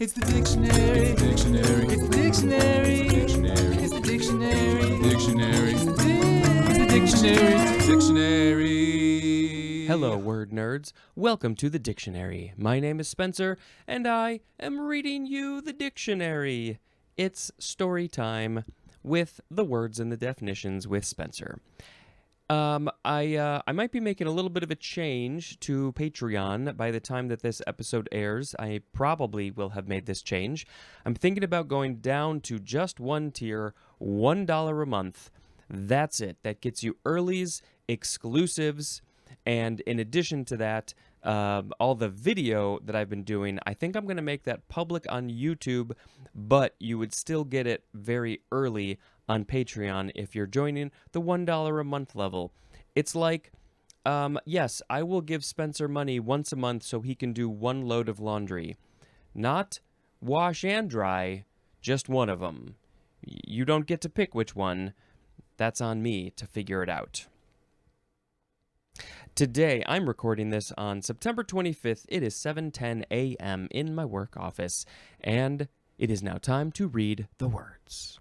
It's the dictionary. It's the dictionary. It's the dictionary. It's the dictionary. It's the dictionary. It's the dictionary. It's the dictionary. Hello, word nerds. Welcome to the dictionary. My name is Spencer, and I am reading you the dictionary. It's story time with the words and the definitions with Spencer. I might be making a little bit of a change to Patreon by the time that this episode airs. I probably will have made this change. I'm thinking about going down to just one tier, $1 a month. That's it. That gets you earlies, exclusives, and in addition to that, all the video that I've been doing, I think I'm going to make that public on YouTube, but you would still get it very early on Patreon if you're joining the $1 a month level. It's like, yes, I will give Spencer money once a month so he can do one load of laundry. Not wash and dry, just one of them. You don't get to pick which one. That's on me to figure it out. Today, I'm recording this on September 25th. It is 7:10 a.m. in my work office, and it is now time to read the words.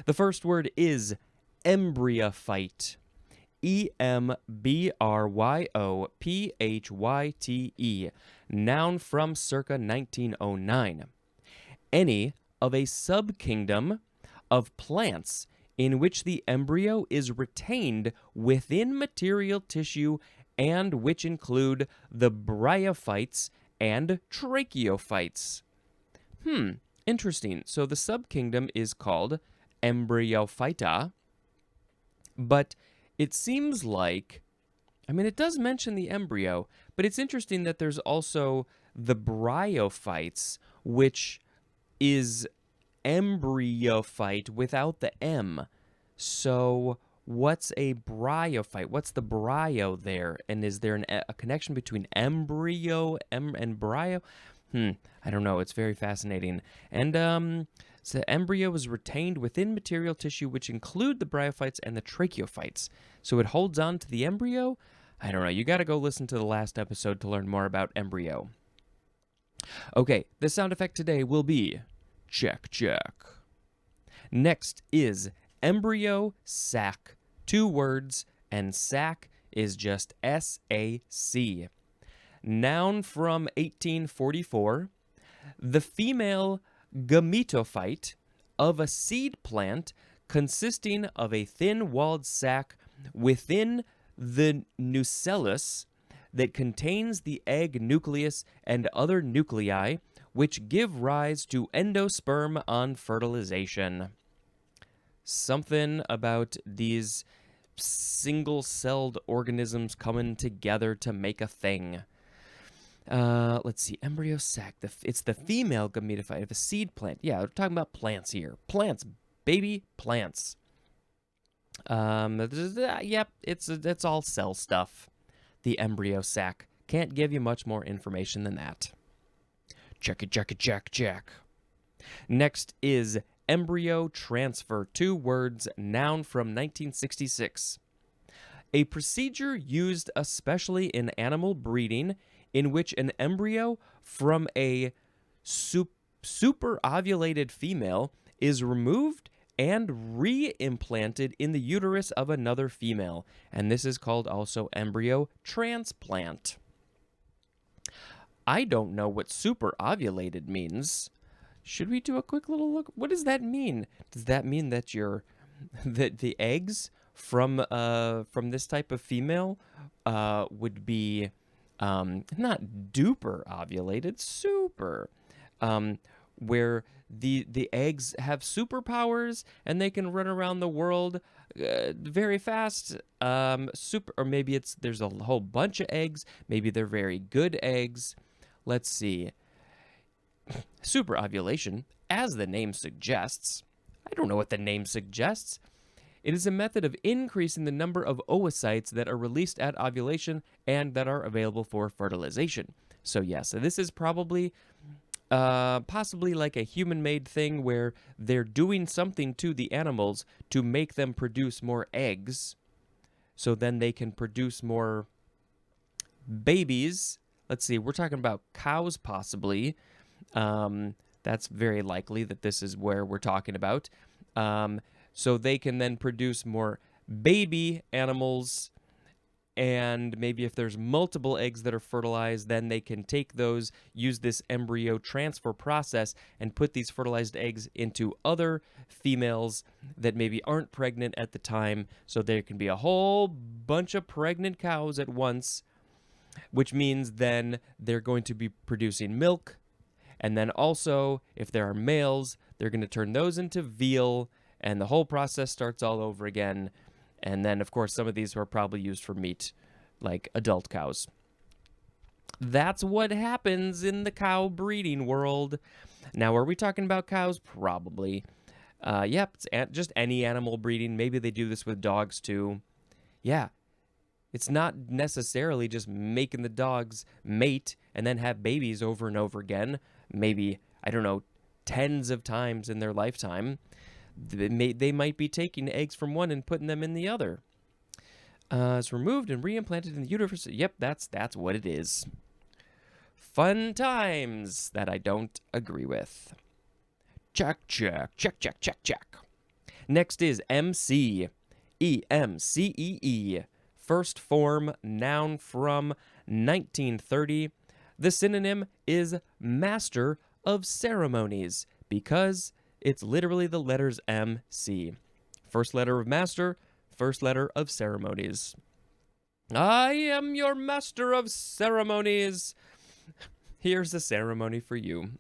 The first word is embryophyte. embryophyte. Noun from circa 1909. Any of a subkingdom of plants in which the embryo is retained within material tissue and which include the bryophytes and tracheophytes. Interesting. So the subkingdom is called embryophyta, but it seems like, it does mention the embryo, but it's interesting that there's also the bryophytes, which is embryophyte without the M. So what's a bryophyte? What's the bryo there? And is there a connection between embryo and bryo? I don't know. It's very fascinating. And so the embryo is retained within material tissue, which include the bryophytes and the tracheophytes. So it holds on to the embryo? I don't know. You got to go listen to the last episode to learn more about embryo. Okay, the sound effect today will be check, check. Next is embryo sac. 2 words, and sac is just S-A-C. Noun from 1844. The female gametophyte of a seed plant consisting of a thin-walled sac within the nucellus that contains the egg nucleus and other nuclei, which give rise to endosperm on fertilization. Something about these single-celled organisms coming together to make a thing. Let's see, embryo sac. It's the female gametophyte of a seed plant. Yeah, we're talking about plants here. Plants, baby, plants. Yep, it's all cell stuff. The embryo sac. Can't give you much more information than that. Check it, check it, check, check. Next is embryo transfer. 2 words, noun from 1966. A procedure used especially in animal breeding in which an embryo from a superovulated female is removed and re-implanted in the uterus of another female. And this is called also embryo transplant. I don't know what superovulated means. Should we do a quick little look? What does that mean? Does that mean that the eggs from this type of female would be not duper ovulated, super, where the eggs have superpowers and they can run around the world very fast, or maybe there's a whole bunch of eggs, maybe they're very good eggs. Let's see. Superovulation, as the name suggests, I don't know what the name suggests. It is a method of increasing the number of oocytes that are released at ovulation and that are available for fertilization. So yes, this is probably possibly like a human-made thing where they're doing something to the animals to make them produce more eggs, so then they can produce more babies. Let's see, we're talking about cows possibly, That's very likely that this is where we're talking about. So they can then produce more baby animals, and maybe if there's multiple eggs that are fertilized, then they can take those, use this embryo transfer process, and put these fertilized eggs into other females that maybe aren't pregnant at the time. So there can be a whole bunch of pregnant cows at once, which means then they're going to be producing milk. And then also, if there are males, they're going to turn those into veal, and the whole process starts all over again. And then, of course, some of these are probably used for meat, like adult cows. That's what happens in the cow breeding world. Now, are we talking about cows? Probably. Yep, it's just any animal breeding. Maybe they do this with dogs, too. Yeah, it's not necessarily just making the dogs mate and then have babies over and over again. Maybe, I don't know, tens of times in their lifetime. They might be taking eggs from one and putting them in the other. It's removed and reimplanted in the uterus. Yep, that's what it is. Fun times that I don't agree with. Check. Next is emcee. emcee. First form noun from 1930. The synonym is master of ceremonies because it's literally the letters MC. First letter of master, first letter of ceremonies. I am your master of ceremonies. Here's a ceremony for you.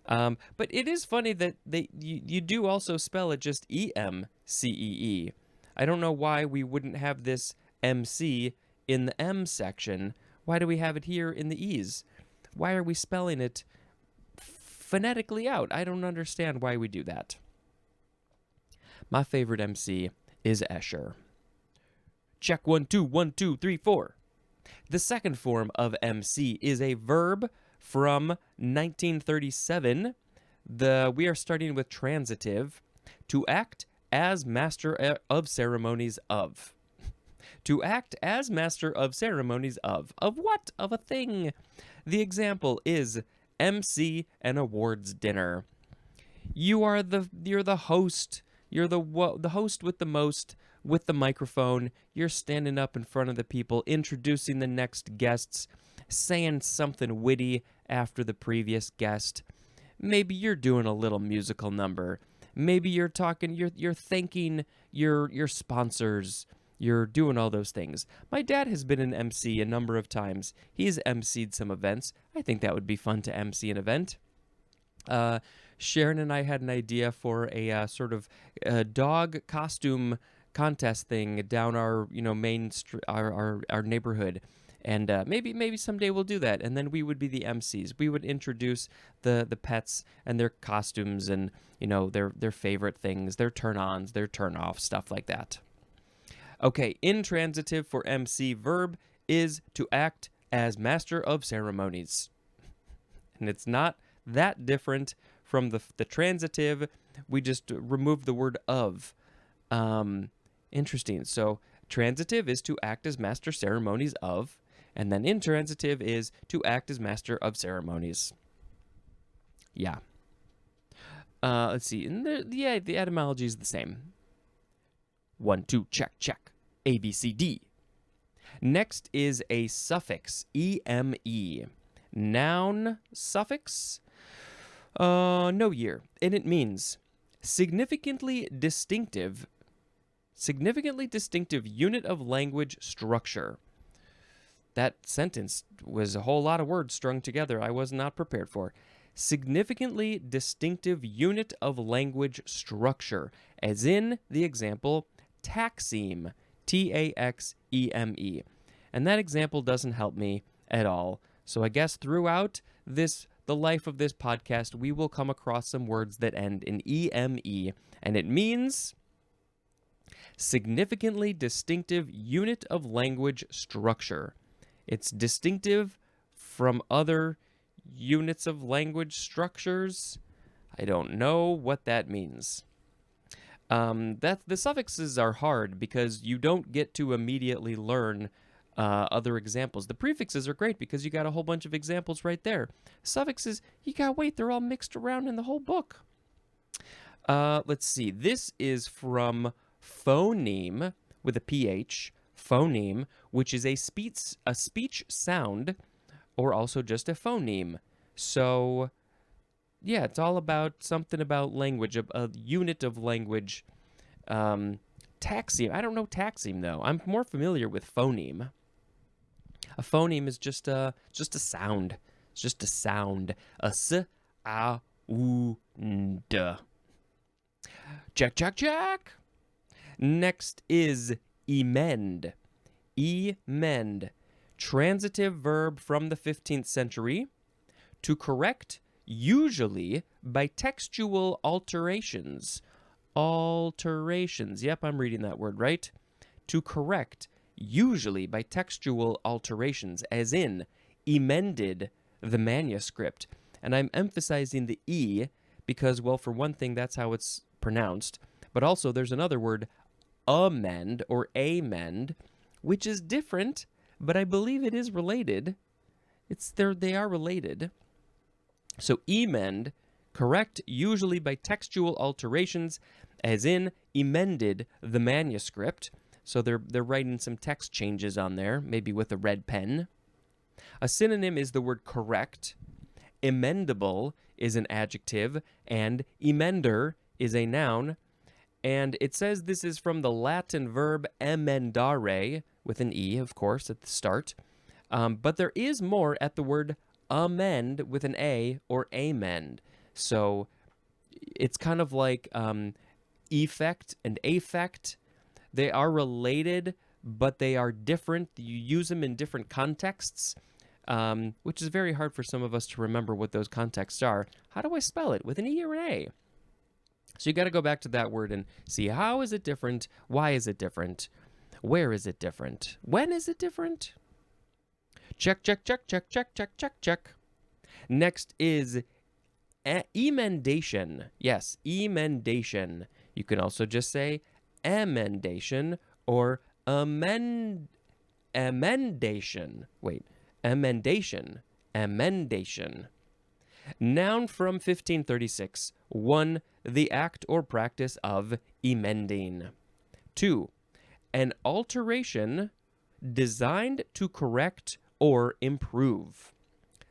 But it is funny that you do also spell it just EMCEE. I don't know why we wouldn't have this MC in the M section. Why do we have it here in the E's? Why are we spelling it phonetically out? I don't understand why we do that. My favorite MC is Escher. Check 1, 2, 1, 2, 3, 4. The second form of MC is a verb from 1937. We are starting with transitive. To act as master of ceremonies of. To act as master of ceremonies of. Of what? Of a thing. The example is MC an awards dinner. You're the host. You're the host with the most, with the microphone. You're standing up in front of the people, introducing the next guests, saying something witty after the previous guest. Maybe you're doing a little musical number. Maybe you're talking. You're thanking your sponsors. You're doing all those things. My dad has been an MC a number of times. He's MC'd some events. I think that would be fun to MC an event. Sharon and I had an idea for a sort of dog costume contest thing down our main our neighborhood, and maybe someday we'll do that. And then we would be the MCs. We would introduce the pets and their costumes and their favorite things, their turn-ons, their turn-offs, stuff like that. Okay, intransitive for MC verb is to act as master of ceremonies. And it's not that different from the transitive. We just removed the word of. Interesting. So transitive is to act as master ceremonies of, and then intransitive is to act as master of ceremonies. Yeah. Let's see. And the etymology is the same. 1, 2, check. A, B, C, D. Next is a suffix, EME. Noun suffix, no year. And it means significantly distinctive unit of language structure. That sentence was a whole lot of words strung together I was not prepared for. Significantly distinctive unit of language structure, as in the example taxeme, Taxeme. And that example doesn't help me at all. So I guess throughout the life of this podcast, we will come across some words that end in EME, and it means significantly distinctive unit of language structure. It's distinctive from other units of language structures. I don't know what that means. The suffixes are hard because you don't get to immediately learn other examples. The prefixes are great because you got a whole bunch of examples right there. Suffixes, you got to wait. They're all mixed around in the whole book. Let's see. This is from phoneme with a PH, phoneme, which is a speech sound, or also just a phoneme. So, yeah, it's all about something about language, a unit of language. Taxeme. I don't know taxeme though. I'm more familiar with phoneme. A phoneme is just a sound. It's just a sound. A s, a, u, n, d. Check, check, check. Next is emend. Emend. Transitive verb from the 15th century. To correct, usually by textual alterations. Alterations. Yep, I'm reading that word right. To correct, usually by textual alterations, as in emended the manuscript. And I'm emphasizing the E because, well, for one thing, that's how it's pronounced. But also there's another word, amend or amend, which is different, but I believe it is related. They are related. So emend, correct, usually by textual alterations, as in emended the manuscript. So they're writing some text changes on there, maybe with a red pen. A synonym is the word correct. Emendable is an adjective, and emender is a noun. And it says this is from the Latin verb emendare, with an E, of course, at the start. But there is more at the word amend with an A or amend. So it's kind of like effect and affect. They are related, but they are different. You use them in different contexts, which is very hard for some of us to remember what those contexts are. How do I spell it? With an E or an A? So you got to go back to that word and see how is it different? Why is it different? Where is it different? When is it different? Check, check, check, check, check, check, check, check. Next is emendation. Yes, emendation. You can also just say emendation or emendation. Wait, emendation. Emendation. Noun from 1536. 1. The act or practice of emending. 2. An alteration designed to correct or improve.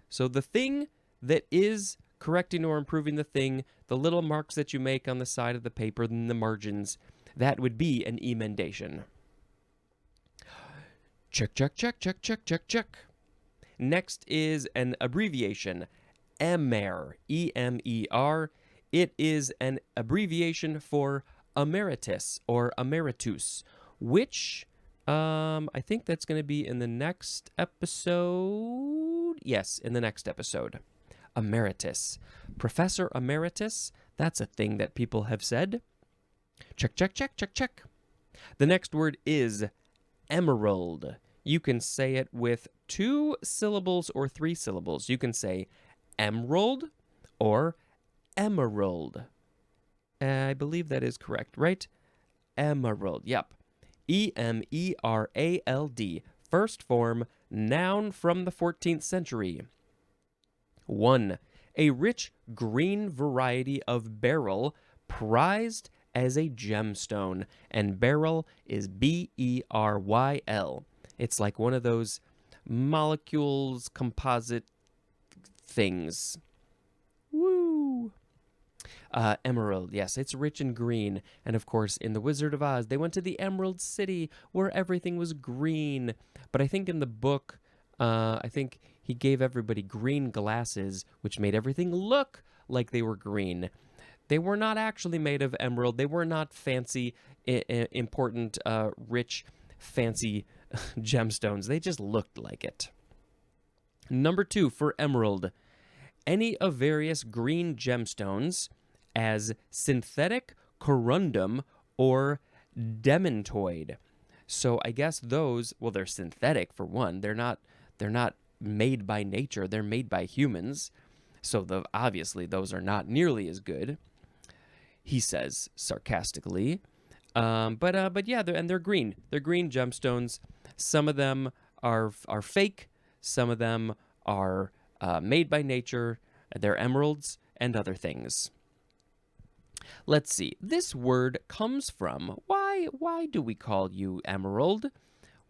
So the thing that is correcting or improving the thing, the little marks that you make on the side of the paper in the margins, that would be an emendation. Check, check, check, check, check, check, check. Next is an abbreviation, emer, E-M-E-R. It is an abbreviation for emeritus or emeritus, which I think that's going to be in the next episode. Yes, in the next episode. Emeritus. Professor Emeritus, that's a thing that people have said. Check, check, check, check, check. The next word is emerald. You can say it with 2 syllables or 3 syllables. You can say emerald or emerald. I believe that is correct, right? Emerald, yep. E-M-E-R-A-L-D. First form, noun from the 14th century. 1. A rich green variety of beryl prized as a gemstone. And beryl is B-E-R-Y-L. It's like one of those molecules, composite things. Woo! Emerald, yes, it's rich and green. And of course, in The Wizard of Oz, they went to the Emerald City where everything was green. But I think in the book, I think he gave everybody green glasses, which made everything look like they were green. They were not actually made of emerald. They were not fancy, important, rich, fancy gemstones. They just looked like it. Number 2 for emerald. Any of various green gemstones as synthetic, corundum, or demantoid. So I guess those, well, they're synthetic for one. They're not made by nature. They're made by humans. So obviously those are not nearly as good, he says sarcastically. But yeah, they're green. They're green gemstones. Some of them are fake. Some of them are made by nature. They're emeralds and other things. Let's see. This word comes from, why do we call you emerald?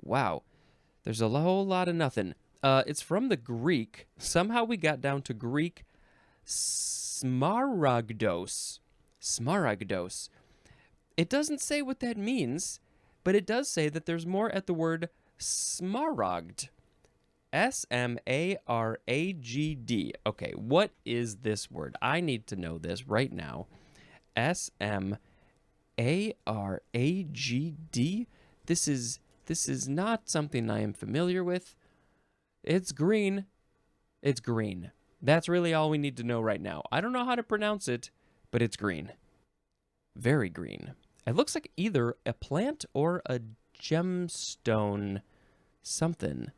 Wow, there's a whole lot of nothing. It's from the Greek. Somehow we got down to Greek smaragdos. Smaragdos. It doesn't say what that means, but it does say that there's more at the word smaragd. S-M-A-R-A-G-D. Okay, what is this word? I need to know this right now. S-M-A-R-A-G-D? This is not something I am familiar with. It's green. It's green. That's really all we need to know right now. I don't know how to pronounce it, but it's green. Very green. It looks like either a plant or a gemstone something.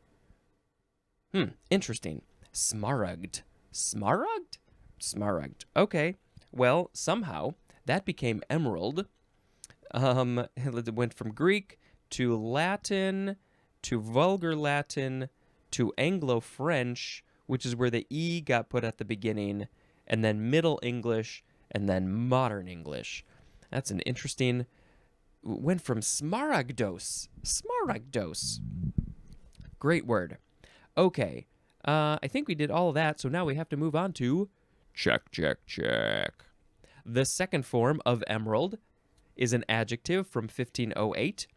Interesting. Smaragd. Smaragd? Smaragd. Okay. Well, somehow that became emerald. It went from Greek to Latin to Vulgar Latin to Anglo-French, which is where the E got put at the beginning, and then Middle English, and then Modern English. That's an interesting... Went from smaragdos. Smaragdos. Great word. Okay. I think we did all of that, so now we have to move on to check, check, check. The second form of emerald is an adjective from 1508.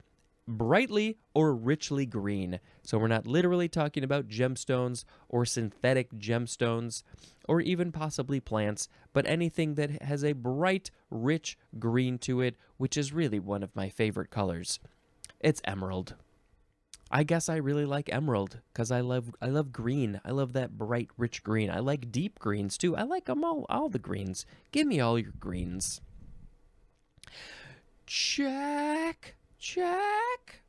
Brightly or richly green. So we're not literally talking about gemstones or synthetic gemstones or even possibly plants, but anything that has a bright, rich green to it, which is really one of my favorite colors. It's emerald. I guess I really like emerald because I love green. I love that bright, rich green. I like deep greens too. I like them all the greens. Give me all your greens. Check. Check.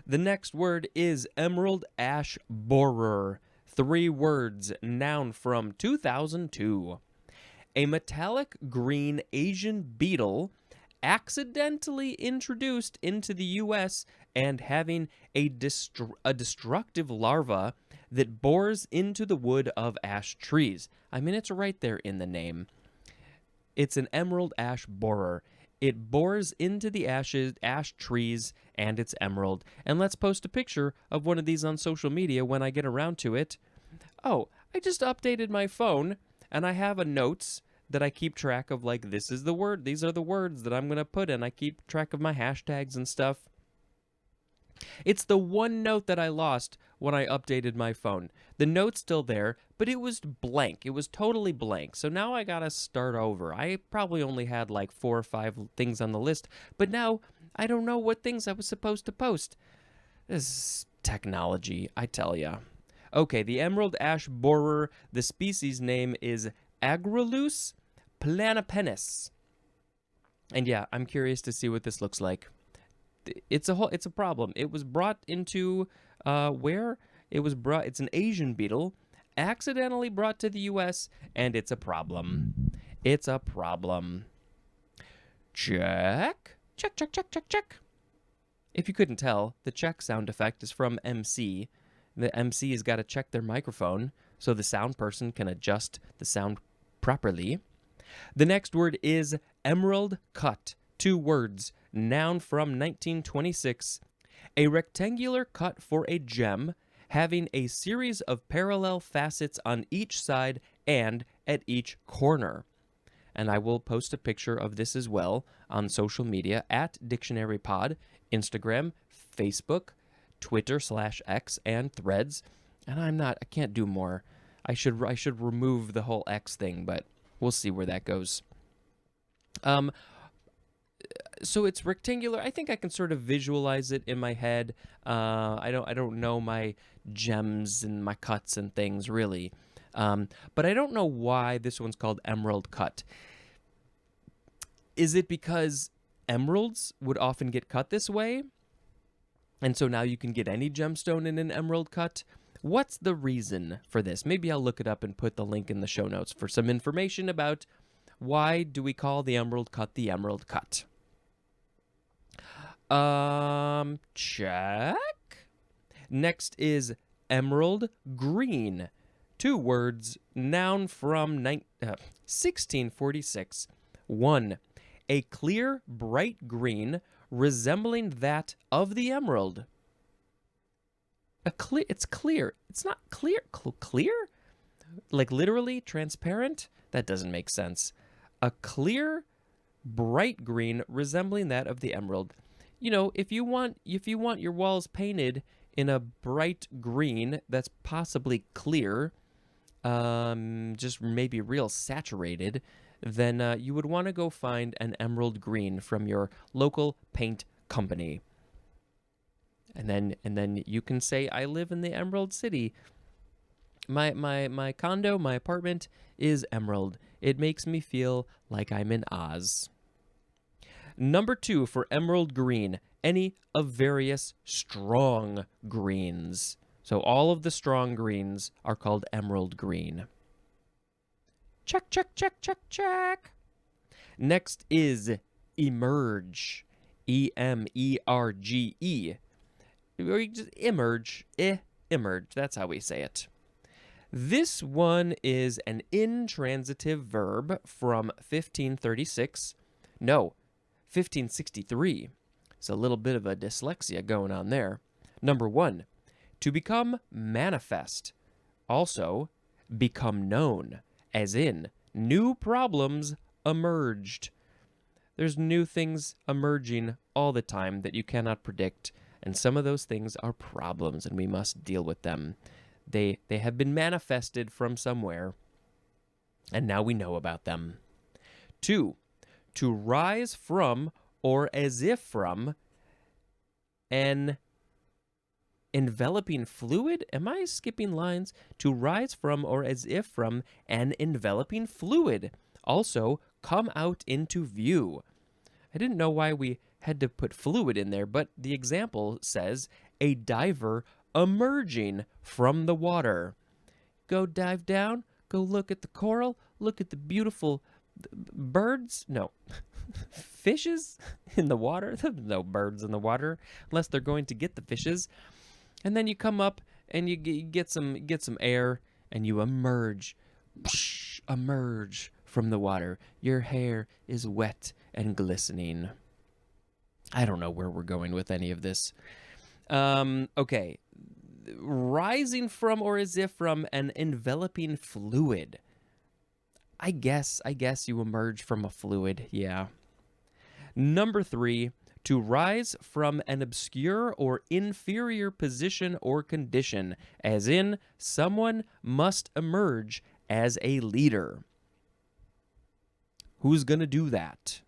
The next word is emerald ash borer. 3 words, noun from 2002. A metallic green Asian beetle accidentally introduced into the U.S. and having a destructive larva that bores into the wood of ash trees. I mean, it's right there in the name. It's an emerald ash borer. It bores into the ash trees, and it's emerald. And let's post a picture of one of these on social media when I get around to it. Oh, I just updated my phone, and I have a notes that I keep track of, like, this is the word, these are the words that I'm going to put in. I keep track of my hashtags and stuff. It's the one note that I lost when I updated my phone. The note's still there, but it was blank. It was totally blank. So now I gotta start over. I probably only had like 4 or 5 things on the list, but now I don't know what things I was supposed to post. This is technology, I tell ya. Okay, the emerald ash borer, the species name is Agrolus planipennis. And yeah, I'm curious to see what this looks like. It's a problem. It was brought into it's an Asian beetle, accidentally brought to the US, and it's a problem. It's a problem. Check. Check, check, check, check, check. If you couldn't tell, the check sound effect is from emcee. The emcee has got to check their microphone so the sound person can adjust the sound properly. The next word is emerald cut. 2 words, noun from 1926. A rectangular cut for a gem having a series of parallel facets on each side and at each corner. And I will post a picture of this as well on social media at dictionarypod, Instagram, Facebook, Twitter /X, and Threads. And I can't do more. I should remove the whole X thing, but we'll see where that goes. So it's rectangular. I think I can sort of visualize it in my head. I don't know my gems and my cuts and things really. But I don't know why this one's called emerald cut. Is it because emeralds would often get cut this way? And so now you can get any gemstone in an emerald cut? What's the reason for this? Maybe I'll look it up and put the link in the show notes for some information about why do we call the emerald cut the emerald cut. Check. Next is emerald green. 2 words, noun from 1646. 1. A clear, bright green resembling that of the emerald. It's clear. It's not clear. Clear? Like literally transparent? That doesn't make sense. A clear, bright green resembling that of the emerald. You know, if you want your walls painted in a bright green that's possibly clear, just maybe real saturated, then you would want to go find an emerald green from your local paint company. And then you can say, I live in the Emerald City. My condo, my apartment is emerald. It makes me feel like I'm in Oz. Number 2 for emerald green, any of various strong greens. So all of the strong greens are called emerald green. Check, check, check, check, check. Next is emerge. E-M-E-R-G-E. Or you just emerge. Emerge. That's how we say it. This one is an intransitive verb from 1536. No, 1563. It's a little bit of a dyslexia going on there. Number 1, to become manifest. Also, become known, as in new problems emerged. There's new things emerging all the time that you cannot predict, and some of those things are problems, and we must deal with them. They have been manifested from somewhere, and now we know about them. 2, to rise from or as if from an enveloping fluid? Am I skipping lines? To rise from or as if from an enveloping fluid. Also, come out into view. I didn't know why we had to put fluid in there, but the example says a diver emerging from the water. Go dive down, go look at the coral, look at the beautiful birds. No, fishes in the water. There's no birds in the water unless they're going to get the fishes. And then you come up and you get some air and you emerge. Emerge from the water. Your hair is wet and glistening. I don't know where we're going with any of this. Okay. Rising from or as if from an enveloping fluid. I guess you emerge from a fluid, yeah. Number 3, to rise from an obscure or inferior position or condition, as in someone must emerge as a leader. Who's going to do that?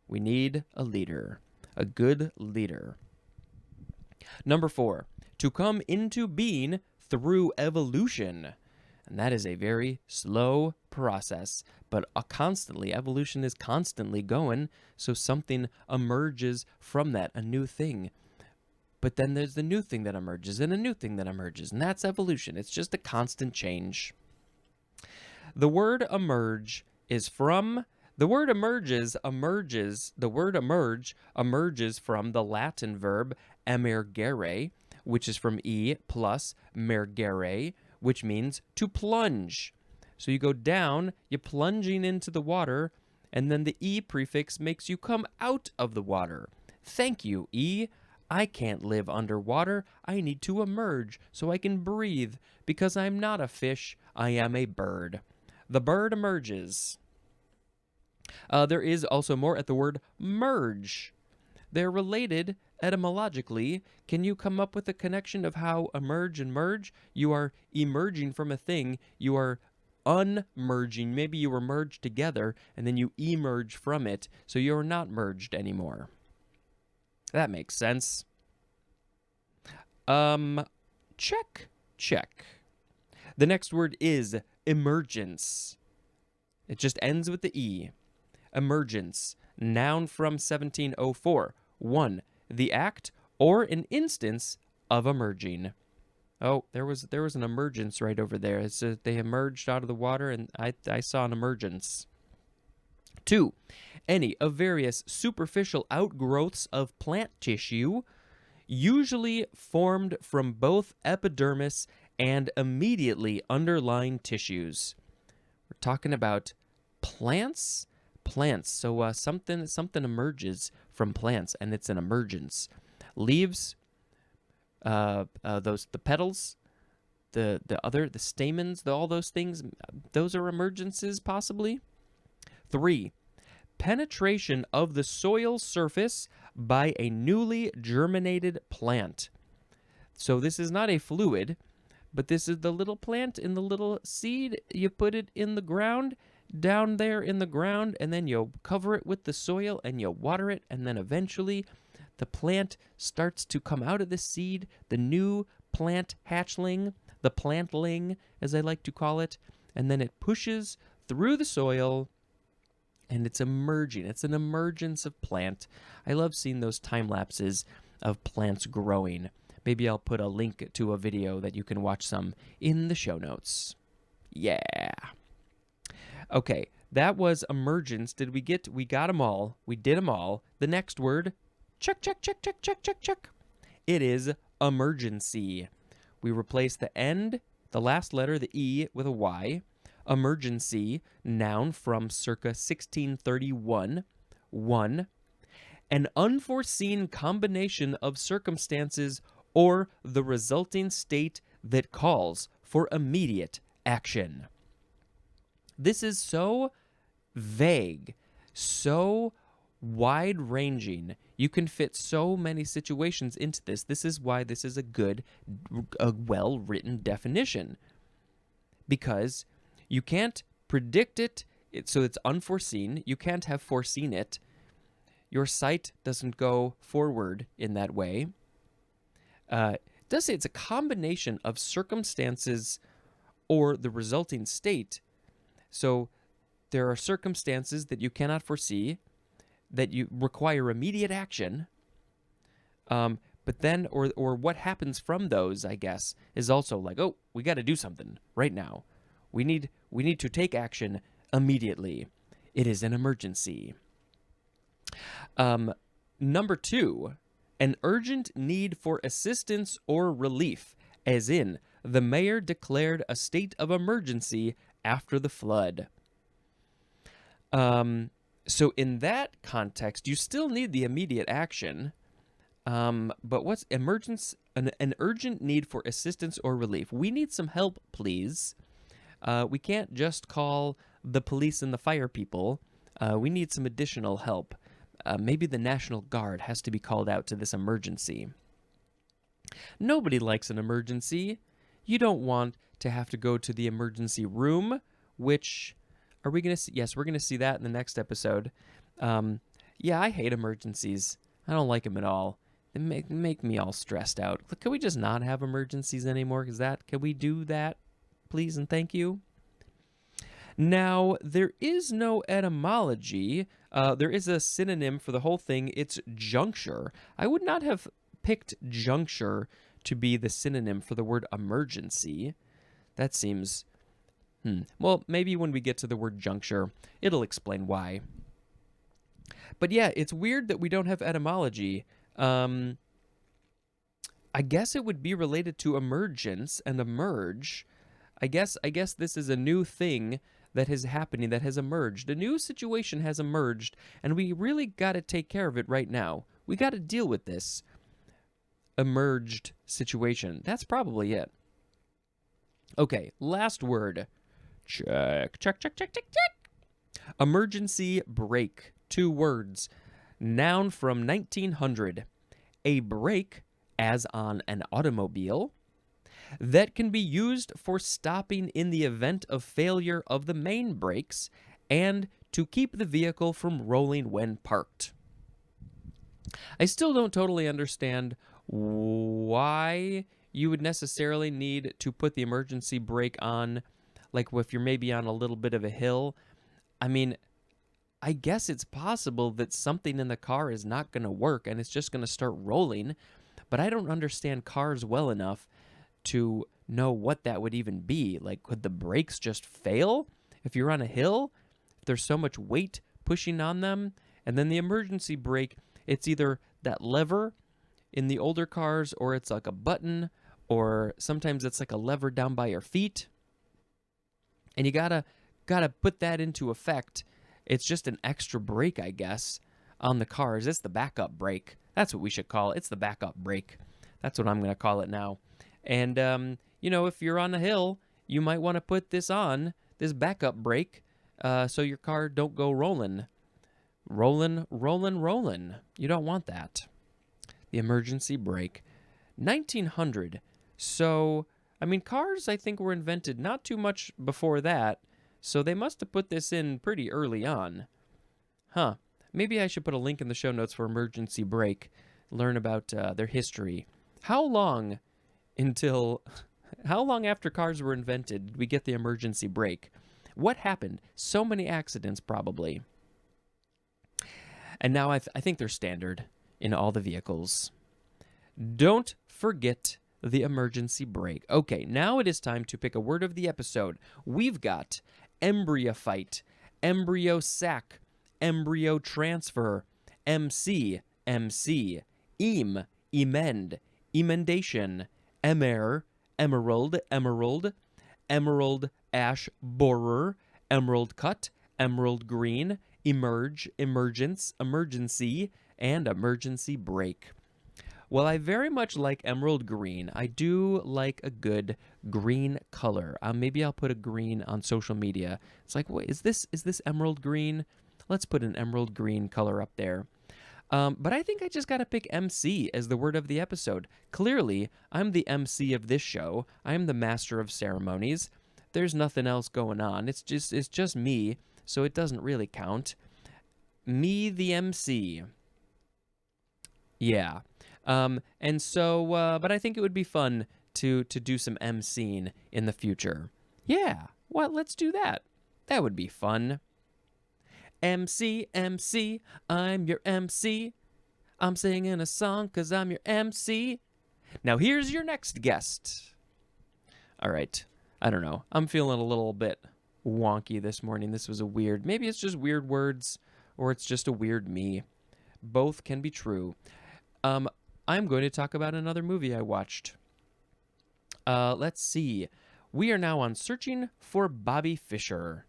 We need a leader, a good leader. Number 4, to come into being through evolution. And that is a very slow process, but evolution is constantly going, so something emerges from that, a new thing. But then there's the new thing that emerges, and a new thing that emerges, and that's evolution. It's just a constant change. The word emerge is from, the word emerge emerges from the Latin verb emergere, which is from e plus mergere, which means to plunge. So you go down, you're plunging into the water, and then the e prefix makes you come out of the water. Thank you, e. I can't live underwater. I need to emerge so I can breathe, because I'm not a fish, I am a bird. The bird emerges. There is also more at the word merge. They're related etymologically. Can you come up with a connection of how emerge and merge? You are emerging from a thing. You are unmerging. Maybe you were merged together and then you emerge from it, so you're not merged anymore. That makes sense. Check. The next word is emergence. It just ends with the E. Emergence. Noun from 1704. 1. The act or an instance of emerging. Oh, there was an emergence right over there. It says they emerged out of the water, and I saw an emergence. 2. Any of various superficial outgrowths of plant tissue usually formed from both epidermis and immediately underlying tissues. We're talking about plants. Plants. So something emerges from plants, and it's an emergence. Leaves, the petals, the stamens, all those things, those are emergences possibly. 3. Penetration of the soil surface by a newly germinated plant. So this is not a fluid, but this is the little plant in the little seed. You put it in the ground, down there in the ground, and then you cover it with the soil and you water it, and then eventually the plant starts to come out of the seed, the new plant hatchling, the plantling, as I like to call it, and then it pushes through the soil, and it's emerging. It's an emergence of plant. I love seeing those time lapses of plants growing. Maybe I'll put a link to a video that you can watch some in the show notes. Yeah. Okay, that was emergence. We got them all. We did them all. The next word, check. It is emergency. We replace the last letter, the E, with a Y. Emergency, noun from circa 1631. 1. An unforeseen combination of circumstances or the resulting state that calls for immediate action. This is so vague, so wide-ranging. You can fit so many situations into this. This is why this is a well-written definition. Because you can't predict it, so it's unforeseen. You can't have foreseen it. Your sight doesn't go forward in that way. It does say it's a combination of circumstances or the resulting state. So there are circumstances that you cannot foresee, that you require immediate action. But then, or what happens from those, I guess, is also like, oh, we got to do something right now. We need to take action immediately. It is an emergency. Number 2, an urgent need for assistance or relief, as in, the mayor declared a state of emergency after the flood. So in that context, you still need the immediate action. But what's emergence? An urgent need for assistance or relief. We need some help, please. We can't just call the police and the fire people. We need some additional help. Maybe the National Guard has to be called out to this emergency. Nobody likes an emergency. You don't want to have to go to the emergency room, which, are we going to see? Yes, we're going to see that in the next episode. Yeah, I hate emergencies. I don't like them at all. They make me all stressed out. Can we just not have emergencies anymore? Can we do that, please and thank you? Now, there is no etymology. There is a synonym for the whole thing. It's juncture. I would not have picked juncture to be the synonym for the word emergency. That seems... Well, maybe when we get to the word juncture, it'll explain why. But yeah, it's weird that we don't have etymology. I guess it would be related to emergence and emerge. I guess this is a new thing that is happening, that has emerged. A new situation has emerged, and we really got to take care of it right now. We got to deal with this emerged situation. That's probably it. Okay, last word. Check. Emergency brake. 2 words. Noun from 1900. A brake, as on an automobile, that can be used for stopping in the event of failure of the main brakes and to keep the vehicle from rolling when parked. I still don't totally understand why you would necessarily need to put the emergency brake on, like if you're maybe on a little bit of a hill. I mean, I guess it's possible that something in the car is not going to work and it's just going to start rolling, but I don't understand cars well enough to know what that would even be. Like, could the brakes just fail if you're on a hill? If there's so much weight pushing on them? And then the emergency brake, it's either that lever in the older cars, or it's like a button, or sometimes it's like a lever down by your feet. And you gotta put that into effect. It's just an extra brake, I guess, on the cars. It's the backup brake. That's what we should call it. It's the backup brake. That's what I'm going to call it now. And, if you're on a hill, you might want to put this on, this backup brake, so your car don't go rolling. Rolling. You don't want that. The emergency brake. 1900. So, cars, I think, were invented not too much before that, so they must have put this in pretty early on. Huh. Maybe I should put a link in the show notes for emergency brake, learn about their history. How long after cars were invented did we get the emergency brake? What happened? So many accidents, probably. And now I think they're standard in all the vehicles. Don't forget the emergency brake. Okay, now it is time to pick a word of the episode. We've got embryophyte, embryo sac, embryo transfer, emcee, emend, emendation, emerald, emerald ash borer, emerald cut, emerald green, emerge, emergence, emergency, and emergency brake. Well, I very much like emerald green. I do like a good green color. Maybe I'll put a green on social media. It's like, wait, is this emerald green? Let's put an emerald green color up there. But I think I just got to pick MC as the word of the episode. Clearly, I'm the MC of this show. I'm the master of ceremonies. There's nothing else going on. It's just me, so it doesn't really count. Me, the MC. Yeah. But I think it would be fun to do some MCing in the future. Yeah, well, let's do that. That would be fun. MC, I'm your MC. I'm singing a song 'cause I'm your MC. Now here's your next guest. All right, I don't know. I'm feeling a little bit wonky this morning. This was maybe it's just weird words, or it's just a weird me. Both can be true. I'm going to talk about another movie I watched. Let's see. We are now on Searching for Bobby Fischer.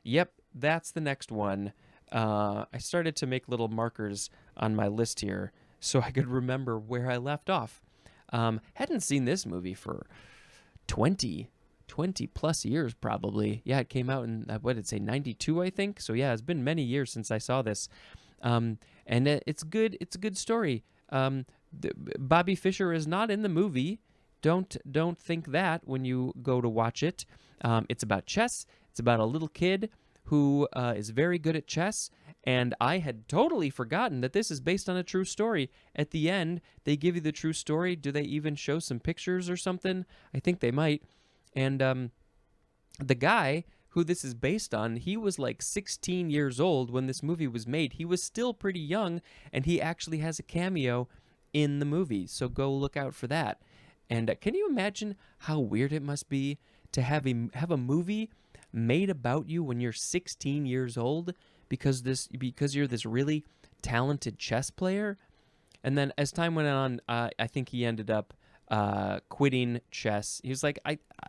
Yep, that's the next one. I started to make little markers on my list here so I could remember where I left off. Hadn't seen this movie for 20 plus years probably. Yeah, it came out in, 92, I think? So yeah, it's been many years since I saw this. And it's good. It's a good story. Bobby Fischer is not in the movie. Don't think that when you go to watch it. It's about chess. It's about a little kid who is very good at chess, and I had totally forgotten that this is based on a true story. At the end, they give you the true story. Do they even show some pictures or something? I think they might. And the guy who this is based on, he was like 16 years old when this movie was made. He was still pretty young, and he actually has a cameo in the movie, so go look out for that. And can you imagine how weird it must be to have a movie made about you when you're 16 years old because you're this really talented chess player? And then as time went on, I think he ended up quitting chess. He was like,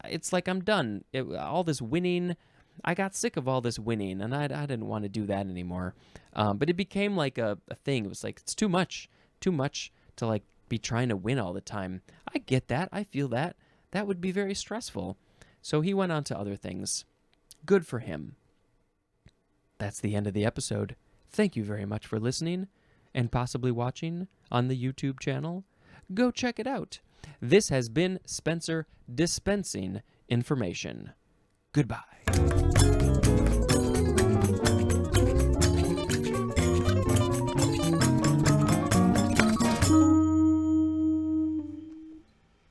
it's like I'm done. All this winning, I got sick of all this winning, and I didn't want to do that anymore. But it became like a thing. It was like, it's too much to like be trying to win all the time. I get that. I feel that. That would be very stressful. So he went on to other things. Good for him. That's the end of the episode. Thank you very much for listening and possibly watching on the YouTube channel. Go check it out. This has been Spencer dispensing information. Goodbye.